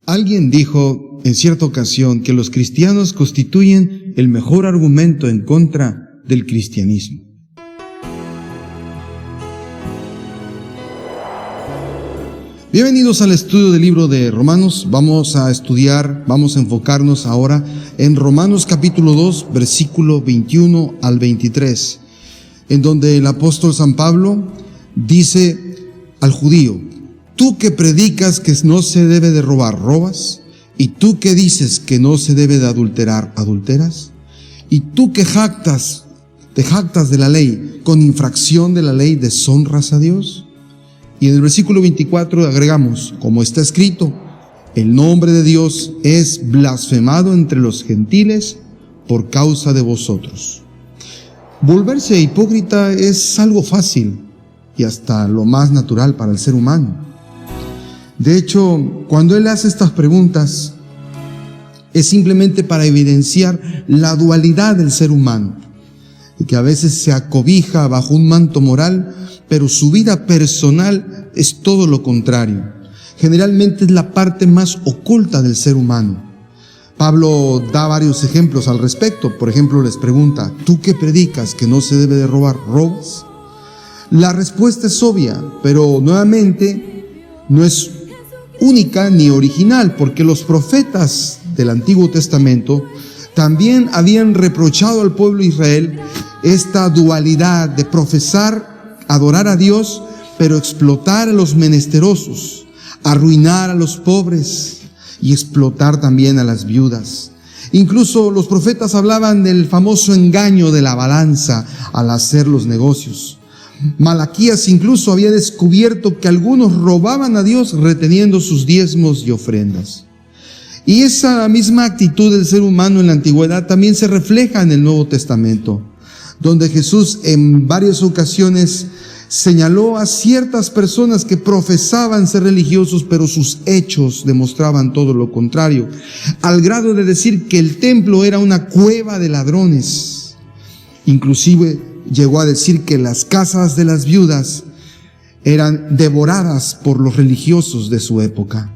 Alguien dijo en cierta ocasión que los cristianos constituyen el mejor argumento en contra del cristianismo. Bienvenidos al estudio del libro de Romanos. Vamos a enfocarnos ahora en Romanos capítulo 2, versículo 21 al 23, en donde el apóstol San Pablo dice al judío: tú que predicas que no se debe de robar, robas, y tú que dices que no se debe de adulterar, adulteras, y tú que te jactas de la ley, con infracción de la ley deshonras a Dios. Y en el versículo 24 agregamos, como está escrito, el nombre de Dios es blasfemado entre los gentiles por causa de vosotros. Volverse hipócrita es algo fácil y hasta lo más natural para el ser humano. De hecho, cuando él hace estas preguntas, es simplemente para evidenciar la dualidad del ser humano, y que a veces se acobija bajo un manto moral, pero su vida personal es todo lo contrario. Generalmente es la parte más oculta del ser humano. Pablo da varios ejemplos al respecto. Por ejemplo, les pregunta: ¿tú que predicas que no se debe de robar, robas? La respuesta es obvia, pero nuevamente no es única ni original, porque los profetas del Antiguo Testamento también habían reprochado al pueblo de Israel esta dualidad de profesar adorar a Dios, pero explotar a los menesterosos, arruinar a los pobres y explotar también a las viudas. Incluso los profetas hablaban del famoso engaño de la balanza al hacer los negocios. Malaquías incluso había descubierto que algunos robaban a Dios reteniendo sus diezmos y ofrendas. Y esa misma actitud del ser humano en la antigüedad también se refleja en el Nuevo Testamento, donde Jesús en varias ocasiones señaló a ciertas personas que profesaban ser religiosos, pero sus hechos demostraban todo lo contrario, al grado de decir que el templo era una cueva de ladrones. Inclusive llegó a decir que las casas de las viudas eran devoradas por los religiosos de su época.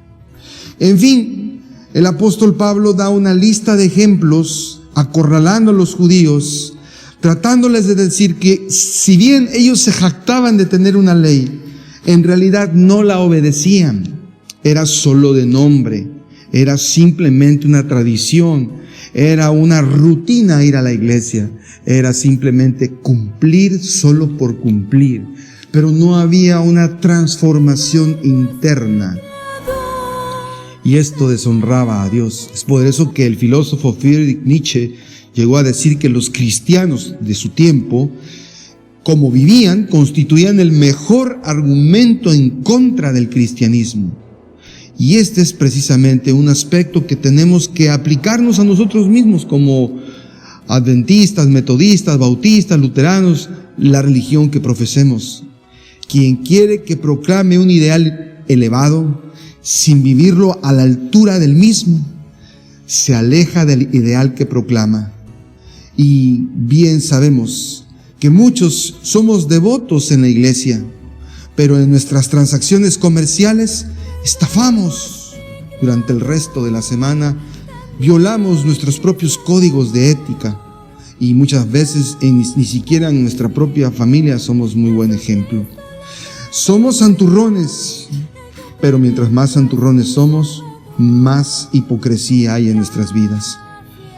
En fin, el apóstol Pablo da una lista de ejemplos acorralando a los judíos, tratándoles de decir que si bien ellos se jactaban de tener una ley, en realidad no la obedecían. Era solo de nombre, era simplemente una tradición, era una rutina ir a la iglesia, era simplemente cumplir solo por cumplir, pero no había una transformación interna. Y esto deshonraba a Dios. Es por eso que el filósofo Friedrich Nietzsche llegó a decir que los cristianos de su tiempo, como vivían, constituían el mejor argumento en contra del cristianismo. Y este es precisamente un aspecto que tenemos que aplicarnos a nosotros mismos como adventistas, metodistas, bautistas, luteranos, la religión que profesemos. Quien quiere que proclame un ideal elevado, sin vivirlo a la altura del mismo, se aleja del ideal que proclama. Y bien sabemos que muchos somos devotos en la iglesia, pero en nuestras transacciones comerciales estafamos. Durante el resto de la semana violamos nuestros propios códigos de ética, y muchas veces ni siquiera en nuestra propia familia somos muy buen ejemplo. Somos santurrones, pero mientras más santurrones somos, más hipocresía hay en nuestras vidas.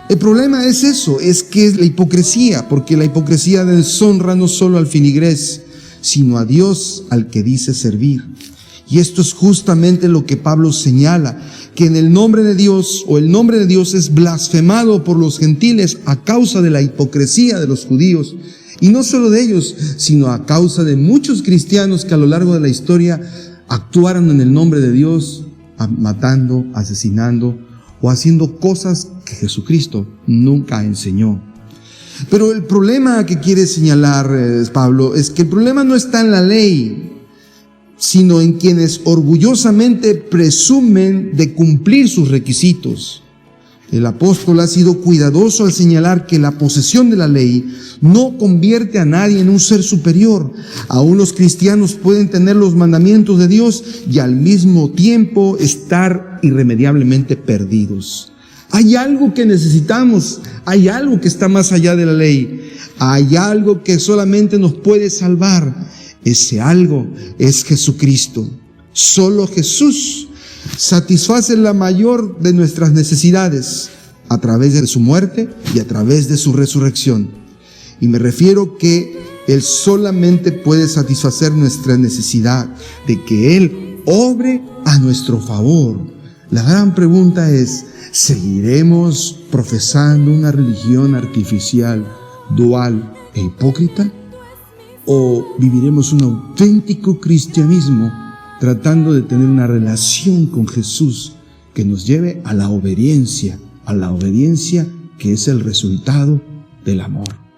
El problema es eso, es que es la hipocresía, porque la hipocresía deshonra no solo al filigrés, sino a Dios al que dice servir. Y esto es justamente lo que Pablo señala, que en el nombre de Dios, o el nombre de Dios es blasfemado por los gentiles a causa de la hipocresía de los judíos. Y no solo de ellos, sino a causa de muchos cristianos que a lo largo de la historia actuaron en el nombre de Dios, matando, asesinando o haciendo cosas que Jesucristo nunca enseñó. Pero el problema que quiere señalar Pablo es que el problema no está en la ley, sino en quienes orgullosamente presumen de cumplir sus requisitos. El apóstol ha sido cuidadoso al señalar que la posesión de la ley no convierte a nadie en un ser superior. Aún los cristianos pueden tener los mandamientos de Dios y al mismo tiempo estar irremediablemente perdidos. Hay algo que necesitamos, hay algo que está más allá de la ley, hay algo que solamente nos puede salvar. Ese algo es Jesucristo. Solo Jesús satisface la mayor de nuestras necesidades a través de su muerte y a través de su resurrección. Y me refiero que Él solamente puede satisfacer nuestra necesidad de que Él obre a nuestro favor. La gran pregunta es, ¿seguiremos profesando una religión artificial, dual e hipócrita? ¿O viviremos un auténtico cristianismo tratando de tener una relación con Jesús que nos lleve a la obediencia que es el resultado del amor?